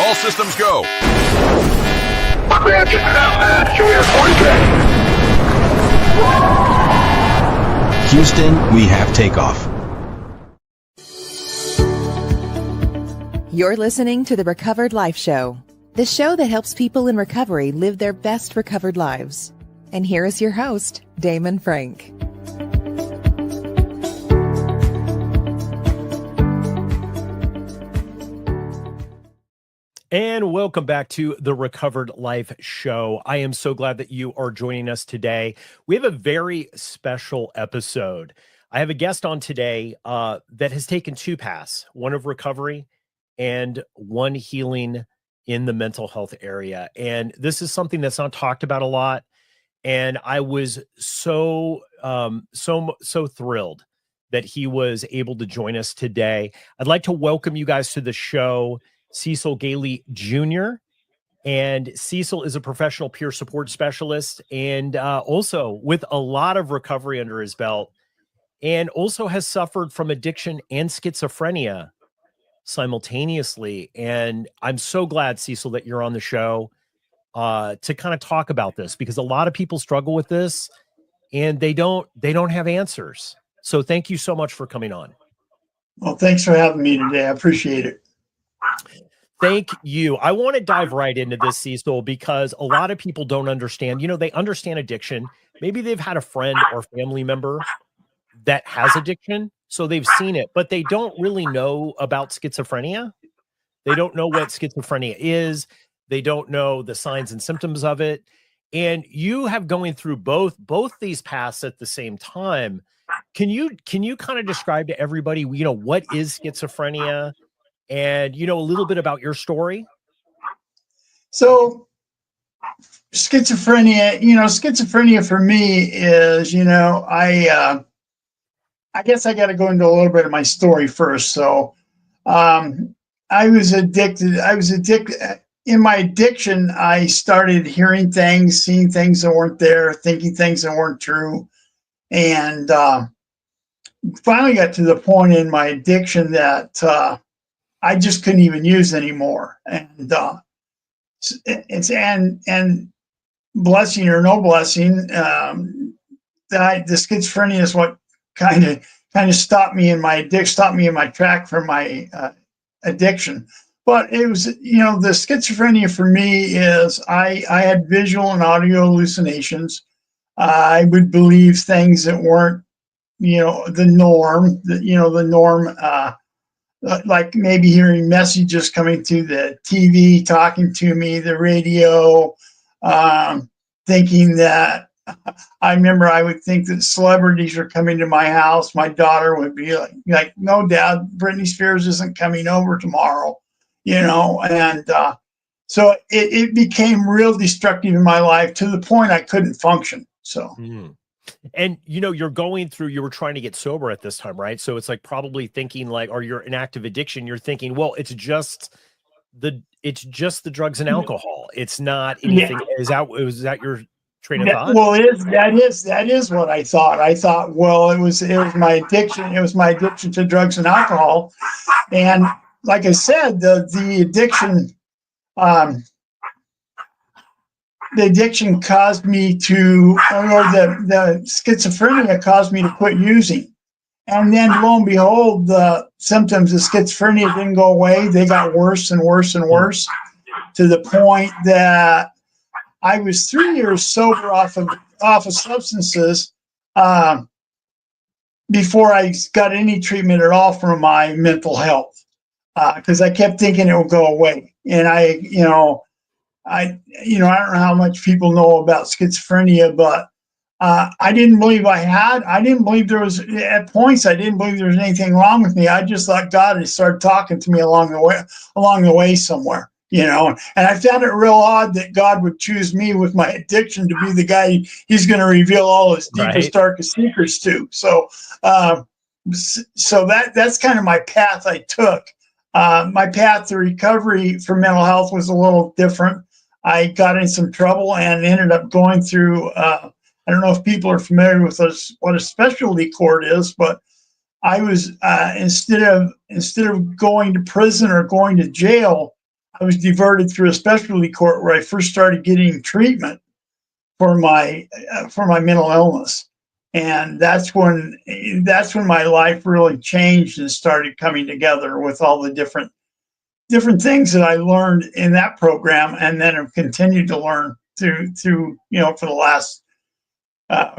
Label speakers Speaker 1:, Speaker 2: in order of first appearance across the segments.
Speaker 1: All systems go.
Speaker 2: Houston, we have takeoff.
Speaker 3: You're listening to the Recovered Life Show, the show that helps people in recovery live their best recovered lives. And here is your host, Damon Frank.
Speaker 4: And welcome back to the Recovered Life Show. I am so glad that you are joining us today. We have a very special episode. I have a guest on today that has taken two paths, one of recovery and one healing in the mental health area. And this is something that's not talked about a lot. And I was so thrilled that he was able to join us today. I'd like to welcome you guys to the show, Cecil Gailey Jr. And Cecil is a professional peer support specialist and also with a lot of recovery under his belt, and also has suffered from addiction and schizophrenia simultaneously. And I'm so glad, Cecil, that you're on the show to kind of talk about this, because a lot of people struggle with this and they don't have answers. So thank you so much for coming on.
Speaker 5: Well, thanks for having me today. I appreciate it.
Speaker 4: Thank you. I want to dive right into this, Cecil, because a lot of people don't understand. You know, they understand addiction. Maybe they've had a friend or family member that has addiction, so they've seen it, but they don't really know about schizophrenia. They don't know what schizophrenia is. They don't know the signs and symptoms of it. And you have going through both these paths at the same time. Can you kind of describe to everybody, you know, what is schizophrenia? And, you know, a little bit about your story.
Speaker 5: So schizophrenia for me is, I guess I got to go into a little bit of my story first. So I was addicted. In my addiction, I started hearing things, seeing things that weren't there, thinking things that weren't true. And finally got to the point in my addiction that I just couldn't even use anymore. And and blessing or no blessing, the schizophrenia is what kind of stopped me in my track from my addiction. But it was, the schizophrenia for me is I had visual and audio hallucinations. I would believe things that weren't, the norm, like maybe hearing messages coming through the TV, talking to me, the radio, thinking that I remember I would think that celebrities are coming to my house. My daughter would be like, no, Dad, Britney Spears isn't coming over tomorrow, and so it became real destructive in my life to the point I couldn't function. So. Mm.
Speaker 4: And, you're trying to get sober at this time, right? So it's like probably thinking like, or you're in active addiction, you're thinking, well, it's just the drugs and alcohol. It's not anything. Yeah. Was that your train of thought?
Speaker 5: Well, that is what I thought. I thought, well, it was my addiction. It was my addiction to drugs and alcohol. And like I said, the addiction, the addiction caused me to, or the schizophrenia caused me to quit using. And then lo and behold, the symptoms of schizophrenia didn't go away. They got worse and worse and worse to the point that I was 3 years sober off of substances before I got any treatment at all for my mental health, because I kept thinking it would go away. And I don't know how much people know about schizophrenia, but I didn't believe I didn't believe there was, at points, I didn't believe there was anything wrong with me. I just thought God had started talking to me along the way somewhere, and I found it real odd that God would choose me with my addiction to be the guy he's going to reveal all his deepest, darkest secrets to. So, that's kind of my path I took. My path to recovery for mental health was a little different. I got in some trouble and ended up going through, I don't know if people are familiar with what a specialty court is, but I was, instead of going to prison or going to jail, I was diverted through a specialty court where I first started getting treatment for my mental illness, and that's when my life really changed and started coming together with all the different things that I learned in that program, and then have continued to learn through for the last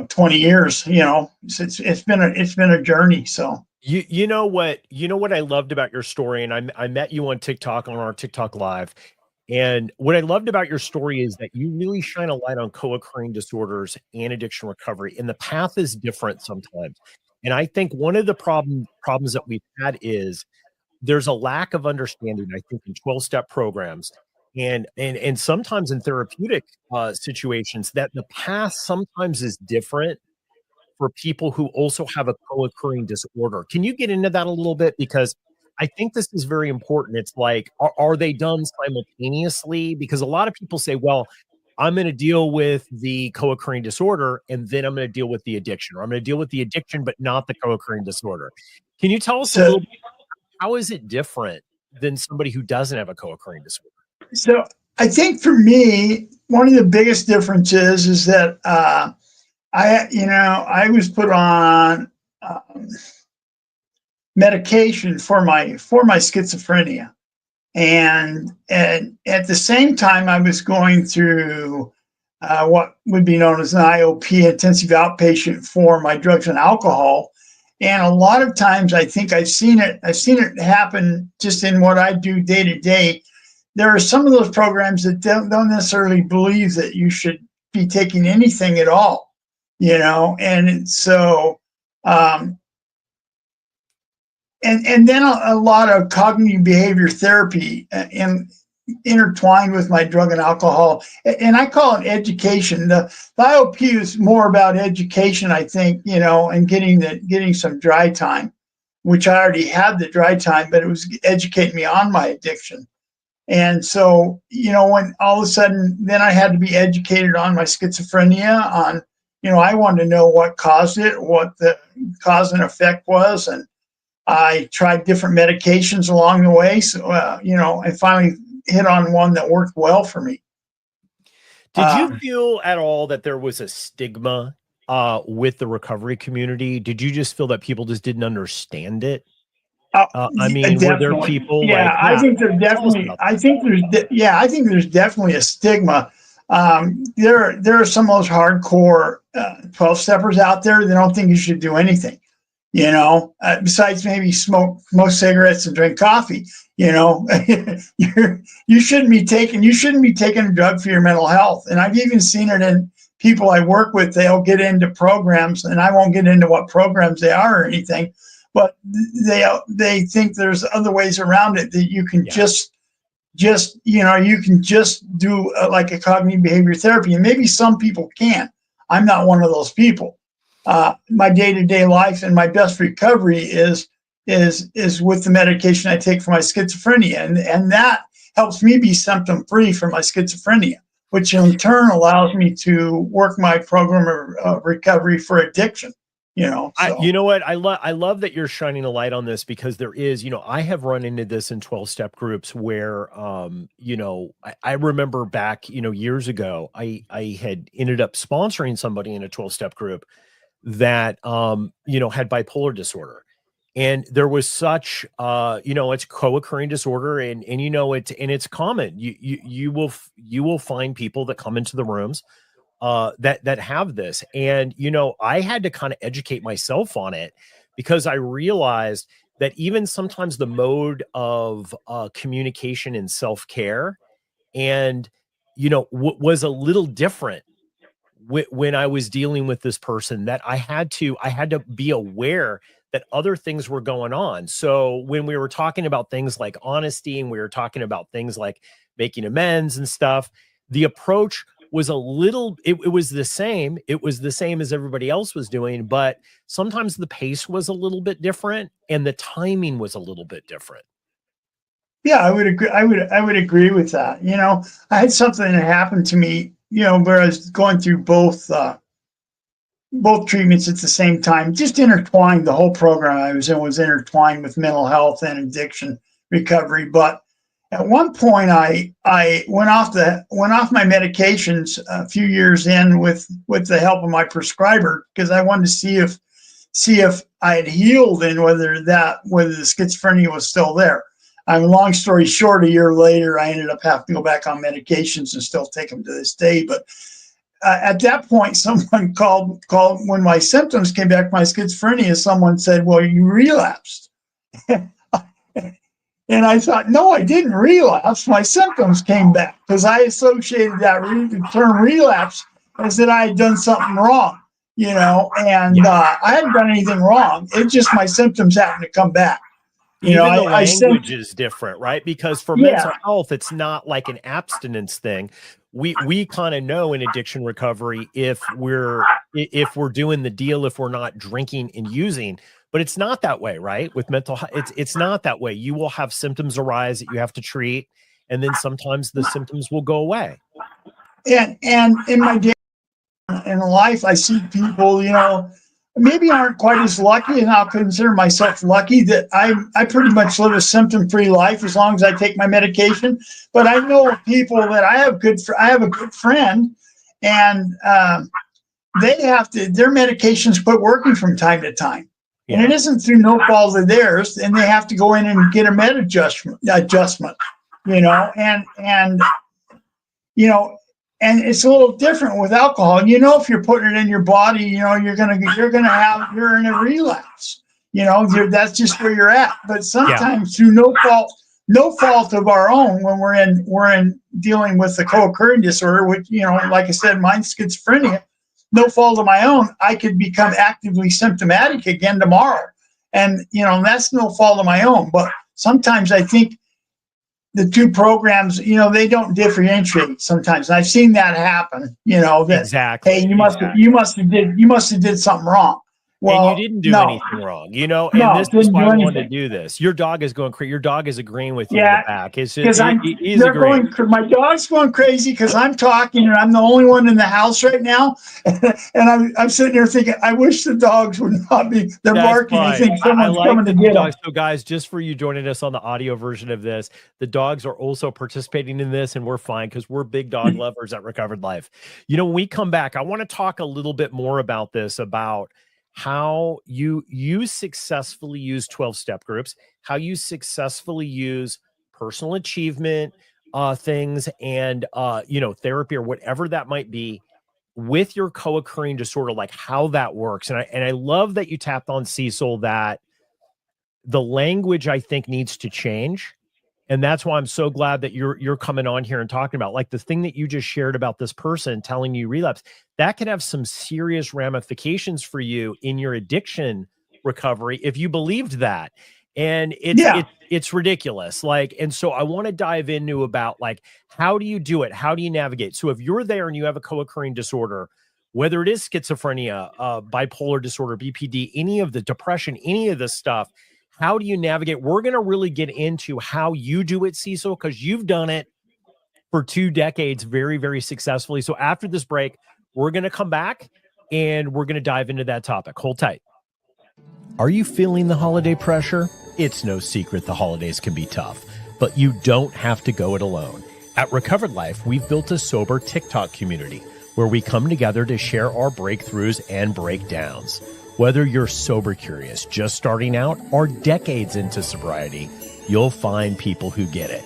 Speaker 5: 20 years. It's been a journey. So
Speaker 4: you know what I loved about your story, and I met you on TikTok, on our TikTok live. And what I loved about your story is that you really shine a light on co-occurring disorders and addiction recovery. And the path is different sometimes. And I think one of the problems that we've had is there's a lack of understanding, I think, in 12-step programs and sometimes in therapeutic situations, that the path sometimes is different for people who also have a co-occurring disorder. Can you get into that a little bit? Because I think this is very important. It's like, are they done simultaneously? Because a lot of people say, well, I'm going to deal with the co-occurring disorder, and then I'm going to deal with the addiction, or I'm going to deal with the addiction, but not the co-occurring disorder. Can you tell us a little bit, how is it different than somebody who doesn't have a co-occurring disorder?
Speaker 5: So I think for me, one of the biggest differences is that I was put on medication for my schizophrenia, and at the same time I was going through what would be known as an IOP, intensive outpatient, for my drugs and alcohol. And a lot of times, I think I've seen it happen just in what I do day to day. There are some of those programs that don't necessarily believe that you should be taking anything at all, and so and then a lot of cognitive behavior therapy intertwined with my drug and alcohol, and I call it education. The IOP is more about education, I think, and getting some dry time, which I already had the dry time, but it was educating me on my addiction. And so, when all of a sudden, then I had to be educated on my schizophrenia, on, I wanted to know what caused it, what the cause and effect was. And I tried different medications along the way. So, I finally hit on one that worked well for me.
Speaker 4: Did you feel at all that there was a stigma with the recovery community? Did you just feel that people just didn't understand it? I mean, were there people like,
Speaker 5: I think there's definitely, I think there's definitely a stigma. There are some of those hardcore 12-steppers out there that don't think you should do anything, besides maybe smoke cigarettes and drink coffee. You shouldn't be taking a drug for your mental health. And I've even seen it in people I work with. They'll get into programs, and I won't get into what programs they are or anything, but they think there's other ways around it, that you can just you can just do like a cognitive behavior therapy. And maybe some people can. I'm not one of those people. My day-to-day life and my best recovery is with the medication I take for my schizophrenia, and that helps me be symptom free for my schizophrenia, which in turn allows me to work my program of recovery for addiction. So.
Speaker 4: You know what? I love that you're shining a light on this, because there is, I have run into this in 12-step groups where, I remember back, years ago, I had ended up sponsoring somebody in a 12-step group that, had bipolar disorder. And there was such, it's co-occurring disorder, and it's common. You will find people that come into the rooms that have this. And, I had to kind of educate myself on it, because I realized that even sometimes the mode of communication and self-care and, was a little different when I was dealing with this person, that I had to be aware that other things were going on. So when we were talking about things like honesty, and we were talking about things like making amends and stuff, the approach was it was the same. It was the same as everybody else was doing, but sometimes the pace was a little bit different and the timing was a little bit different.
Speaker 5: Yeah, I would agree. I would agree with that. I had something that happened to me, where I was going through both treatments at the same time, just intertwined. The whole program I was in was intertwined with mental health and addiction recovery. But At one point, I went off my medications a few years in with the help of my prescriber, because I wanted to see if I had healed and whether the schizophrenia was still there. Long story short, a year later, I ended up having to go back on medications and still take them to this day. But at that point, someone called when my symptoms came back, my schizophrenia. Someone said, "Well, you relapsed." And I thought, no, I didn't relapse. My symptoms came back, because I associated the term relapse as that I had done something wrong, and I hadn't done anything wrong. It just, my symptoms happened to come back.
Speaker 4: Even the language is different, right? Because for mental health, it's not like an abstinence thing. We kind of know in addiction recovery if we're doing the deal, if we're not drinking and using. But it's not that way, right? With mental health, it's not that way. You will have symptoms arise that you have to treat, and then sometimes the symptoms will go away.
Speaker 5: And in my day in life, I see people, maybe aren't quite as lucky, and I'll consider myself lucky that I pretty much live a symptom-free life as long as I take my medication. But I know people that I have a good friend, and their medications quit working from time to time. And it isn't through no fault of theirs, and they have to go in and get a med adjustment, and it's a little different with alcohol. If you're putting it in your body, you're in a relapse. That's just where you're at. But sometimes through no fault of our own, when we're in dealing with the co-occurring disorder, which like I said, mine's schizophrenia. No fault of my own, I could become actively symptomatic again tomorrow. And, that's no fault of my own. But sometimes I think the two programs, they don't differentiate sometimes. And I've seen that happen, that,
Speaker 4: exactly.
Speaker 5: Hey, you must have did something wrong. Well,
Speaker 4: and you didn't do anything wrong, and this is why I wanted to do this. Your dog is going crazy. Your dog is agreeing with you in the back. Because
Speaker 5: my dog's going crazy because I'm talking and I'm the only one in the house right now. And I'm sitting here thinking, I wish the dogs would not be, they're barking. I think someone's coming to get them.
Speaker 4: So guys, just for you joining us on the audio version of this, the dogs are also participating in this, and we're fine because we're big dog lovers at Recovered Life. When we come back, I want to talk a little bit more about this, about how you successfully use 12-step groups, how you successfully use personal achievement things and therapy or whatever that might be with your co-occurring disorder, like how that works. And I love that you tapped on, Cecil, that the language I think needs to change. And that's why I'm so glad that you're coming on here and talking about, like, the thing that you just shared about this person telling you relapse, that can have some serious ramifications for you in your addiction recovery if you believed that. And it's ridiculous. Like, and so I want to dive into about, like, how do you do it? How do you navigate? So if you're there and you have a co-occurring disorder, whether it is schizophrenia, bipolar disorder, BPD, any of the depression, any of this stuff, how do you navigate? We're going to really get into how you do it, Cecil, because you've done it for 2 decades very, very successfully. So after this break, we're going to come back and we're going to dive into that topic. Hold tight. Are you feeling the holiday pressure? It's no secret the holidays can be tough, but you don't have to go it alone. At Recovered Life, we've built a sober TikTok community where we come together to share our breakthroughs and breakdowns. Whether you're sober curious, just starting out, or decades into sobriety, you'll find people who get it.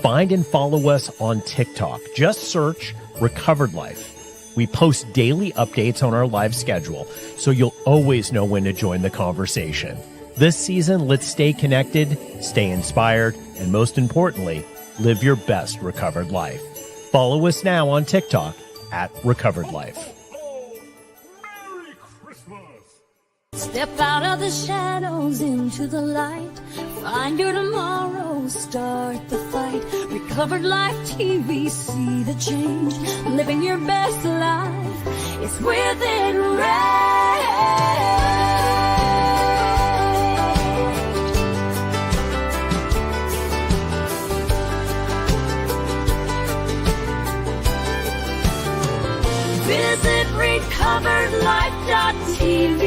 Speaker 4: Find and follow us on TikTok. Just search Recovered Life. We post daily updates on our live schedule, so you'll always know when to join the conversation. This season, let's stay connected, stay inspired, and most importantly, live your best recovered life. Follow us now on TikTok at Recovered Life.
Speaker 1: Step out of the shadows into the light. Find your tomorrow, start the fight. Recovered Life TV, see the change. Living your best life, it's within reach. Visit recoveredlife.tv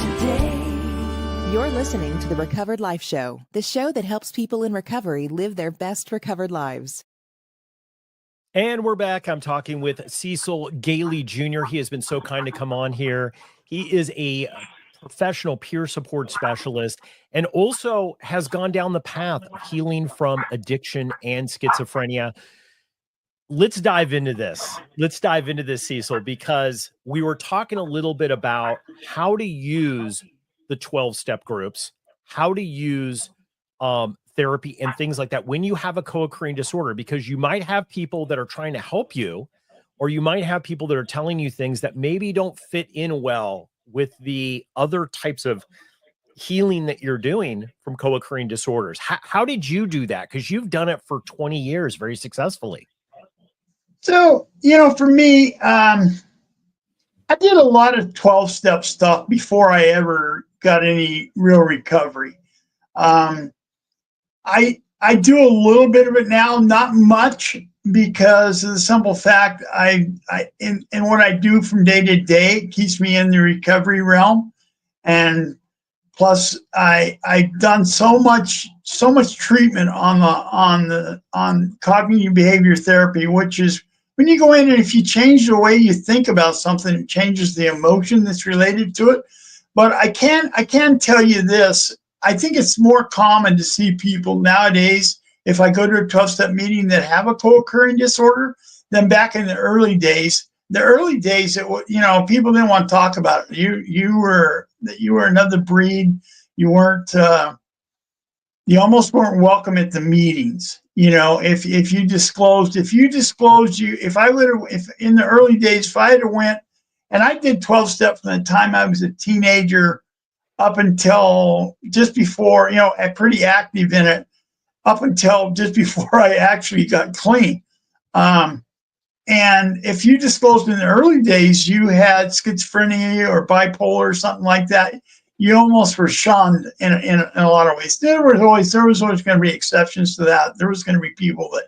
Speaker 1: today.
Speaker 3: You're listening to the Recovered Life Show, the show that helps people in recovery live their best recovered lives.
Speaker 4: And we're back. I'm talking with Cecil Gailey Jr. He has been so kind to come on here. He is a professional peer support specialist and also has gone down the path of healing from addiction and schizophrenia. Let's dive into this. Cecil, because we were talking a little bit about how to use the 12-step groups, how to use therapy and things like that when you have a co-occurring disorder, because you might have people that are trying to help you, or you might have people that are telling you things that maybe don't fit in well with the other types of healing that you're doing from co-occurring disorders. How did you do that? Because you've done it for 20 years very successfully.
Speaker 5: So, for me, I did a lot of 12-step stuff before I ever got any real recovery. I do a little bit of it now, not much, because of the simple fact in what I do from day to day, it keeps me in the recovery realm. And plus I've done so much treatment on cognitive behavior therapy, which is when you go in and if you change the way you think about something, it changes the emotion that's related to it. But I can tell you this. I think it's more common to see people nowadays, if I go to a 12-step meeting, that have a co-occurring disorder than back in the early days. The early days, people didn't want to talk about it. You were another breed. You weren't. You almost weren't welcome at the meetings. If in the early days, if I had went, and I did 12 steps from the time I was a teenager up until just before, pretty active in it, up until just before I actually got clean. And if you disclosed in the early days you had schizophrenia or bipolar or something like that, you almost were shunned in a lot of ways. There was always going to be exceptions to that. There was going to be people that,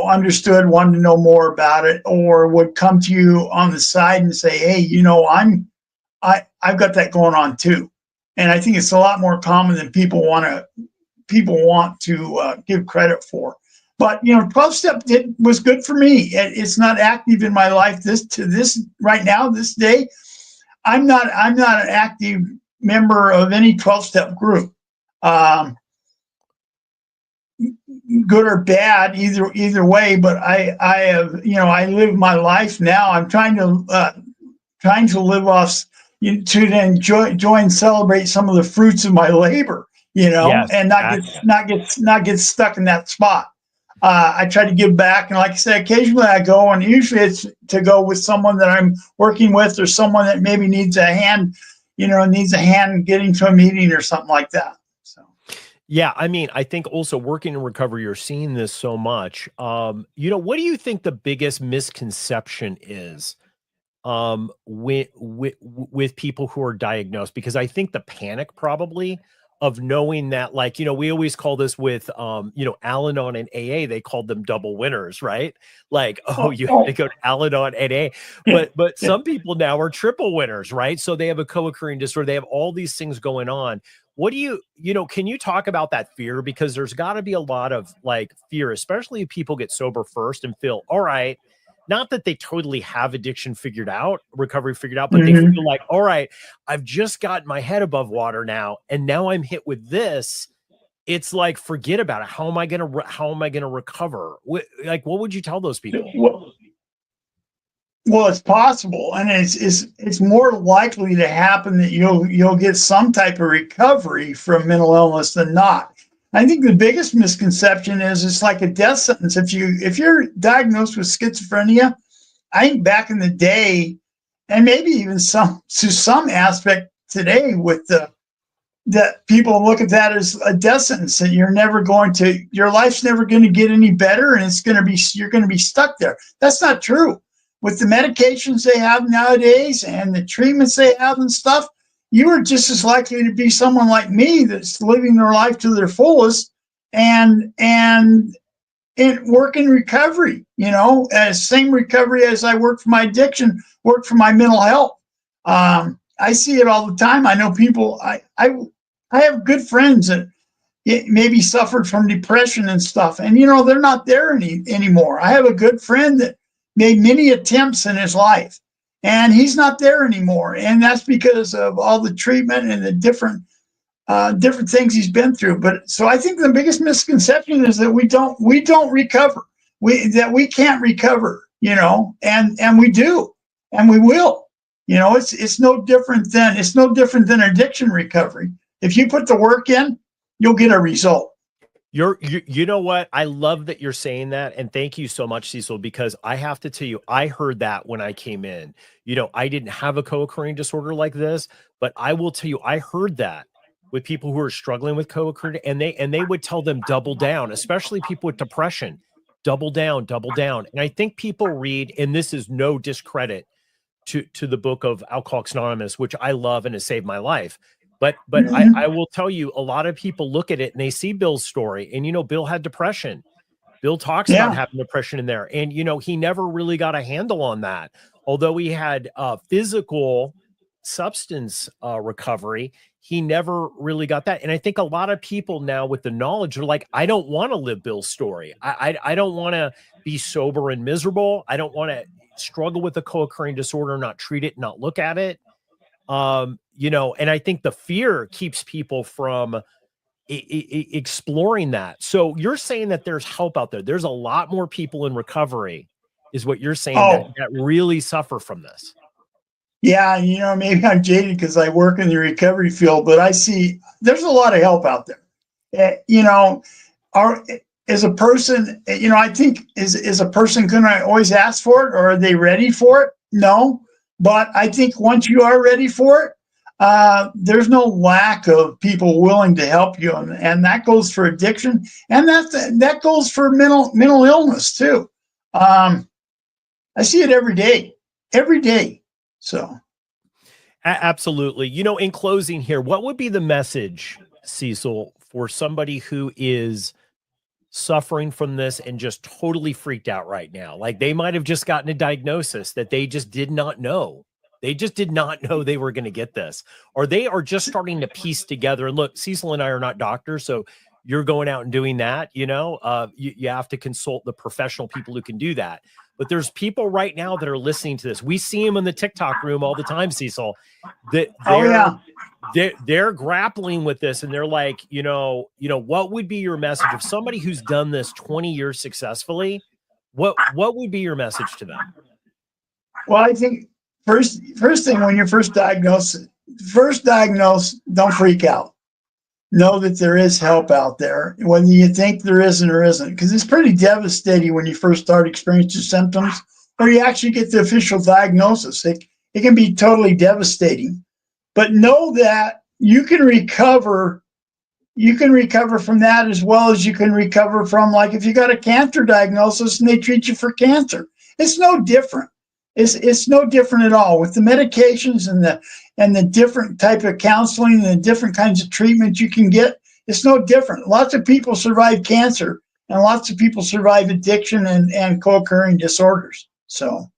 Speaker 5: understood, wanted to know more about it, or would come to you on the side and say, hey, I've got that going on too. And I think it's a lot more common than people want to give credit for. But 12-step was good for me. It's not active in my life right now, this day. I'm not an active member of any 12-step group, good or bad, either way. But I have, I live my life now. I'm trying to live off, to then enjoy and celebrate some of the fruits of my labor,
Speaker 4: Yes,
Speaker 5: and not get stuck in that spot. I try to give back, and like I said, occasionally I go, and usually it's to go with someone that I'm working with, or someone that maybe needs a hand, getting to a meeting or something like that. So,
Speaker 4: yeah, I mean, I think also working in recovery, you're seeing this so much. What do you think the biggest misconception is with people who are diagnosed? Because I think the panic probably of knowing that, like, we always call this with, Al-Anon and AA, they called them double winners, right? Like, you have to go to Al-Anon and AA, but some people now are triple winners, right? So they have a co-occurring disorder. They have all these things going on. What do can you talk about that fear? Because there's got to be a lot of like fear, especially if people get sober first and feel, all right, not that they totally have addiction recovery figured out, but they feel like, all right, I've just got my head above water now, and now I'm hit with this. It's like, forget about it. How am I going to recover? What would you tell those people?
Speaker 5: Well, it's possible, and it's more likely to happen that you'll get some type of recovery from mental illness than not. I think the biggest misconception is it's like a death sentence. If you're diagnosed with schizophrenia, I think back in the day, and maybe even to some aspect today, that people look at that as a death sentence, and your life's never going to get any better, and you're going to be stuck there. That's not true. With the medications they have nowadays and the treatments they have and stuff, you are just as likely to be someone like me that's living their life to their fullest and work in recovery, as same recovery as I work for my addiction, work for my mental health. I see it all the time. I know people. I have good friends that maybe suffered from depression and stuff, and they're not there anymore. I have a good friend that made many attempts in his life, and he's not there anymore, and that's because of all the treatment and the different things he's been through. But so I think the biggest misconception is that we don't recover. That we can't recover, and we do, and we will. It's no different than addiction recovery. If you put the work in, you'll get a result.
Speaker 4: You know what? I love that you're saying that. And thank you so much, Cecil, because I have to tell you, I heard that when I came in. I didn't have a co-occurring disorder like this, but I will tell you, I heard that with people who are struggling with co-occurring, and they would tell them double down, especially people with depression, double down, double down. And I think people read, and this is no discredit to the book of Alcoholics Anonymous, which I love and has saved my life. But I will tell you, a lot of people look at it and they see Bill's story, and Bill had depression. Bill talks about having depression in there, and he never really got a handle on that. Although he had physical substance recovery, he never really got that. And I think a lot of people now with the knowledge are like, I don't want to live Bill's story. I don't want to be sober and miserable. I don't want to struggle with a co-occurring disorder, not treat it, not look at it. And I think the fear keeps people from exploring that. So you're saying that there's help out there. There's a lot more people in recovery, is what you're saying, that really suffer from this.
Speaker 5: Yeah, maybe I'm jaded because I work in the recovery field, but I see there's a lot of help out there. As a person, I think is a person going to always ask for it, or are they ready for it? No, but I think once you are ready for it, there's no lack of people willing to help you, and that goes for addiction, and that goes for mental illness too. I see it every day. So,
Speaker 4: absolutely. In closing here, what would be the message, Cecil, for somebody who is suffering from this and just totally freaked out right now? Like they might have just gotten a diagnosis that they just did not know. They just did not know they were going to get this, or they are just starting to piece together. And look, Cecil and I are not doctors, so you're going out and doing that. You have to consult the professional people who can do that. But there's people right now that are listening to this. We see them in the TikTok room all the time, Cecil, that they're grappling with this, and they're like, what would be your message of somebody who's done this 20 years successfully? What would be your message to them?
Speaker 5: Well, I think first thing, when you're first diagnosed, don't freak out. Know that there is help out there, whether you think there isn't or isn't, because it's pretty devastating when you first start experiencing symptoms, or you actually get the official diagnosis. It can be totally devastating, but know that you can recover. You can recover from that as well as you can recover from, like, if you got a cancer diagnosis and they treat you for cancer. It's no different. It's no different at all with the medications and the different type of counseling and the different kinds of treatment you can get. It's no different. Lots of people survive cancer, and lots of people survive addiction and co-occurring disorders. So,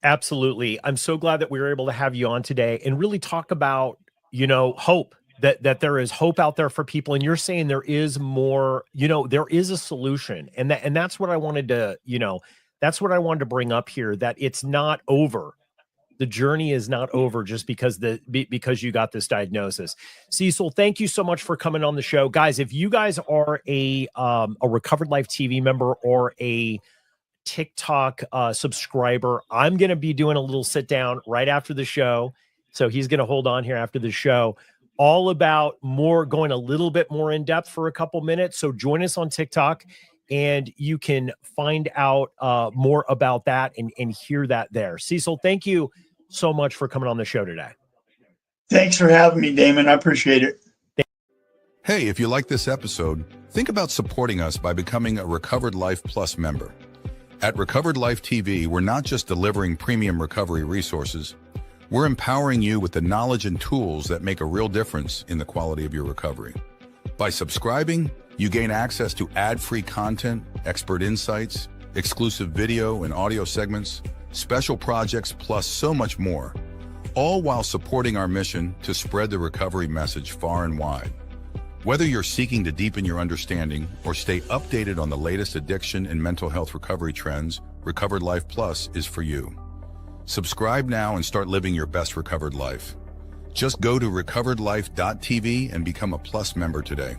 Speaker 4: absolutely. I'm so glad that we were able to have you on today and really talk about, hope, that there is hope out there for people. And you're saying there is more, there is a solution. And that's what I wanted to, that's what I wanted to bring up here, that it's not over. The journey is not over just because you got this diagnosis. Cecil, thank you so much for coming on the show. Guys, if you guys are a Recovered Life TV member or a TikTok subscriber, I'm going to be doing a little sit down right after the show. So he's going to hold on here after the show, all about going a little bit more in depth for a couple minutes. So join us on TikTok, and you can find out more about that and hear that there. Cecil, thank you so much for coming on the show today.
Speaker 5: Thanks for having me, Damon. I appreciate it.
Speaker 6: Hey, if you like this episode, think about supporting us by becoming a Recovered Life Plus member. At Recovered Life TV, we're not just delivering premium recovery resources, we're empowering you with the knowledge and tools that make a real difference in the quality of your recovery. By subscribing, you gain access to ad-free content, expert insights, exclusive video and audio segments, special projects, plus so much more, all while supporting our mission to spread the recovery message far and wide. Whether you're seeking to deepen your understanding or stay updated on the latest addiction and mental health recovery trends, Recovered Life Plus is for you. Subscribe now and start living your best recovered life. Just go to recoveredlife.tv and become a Plus member today.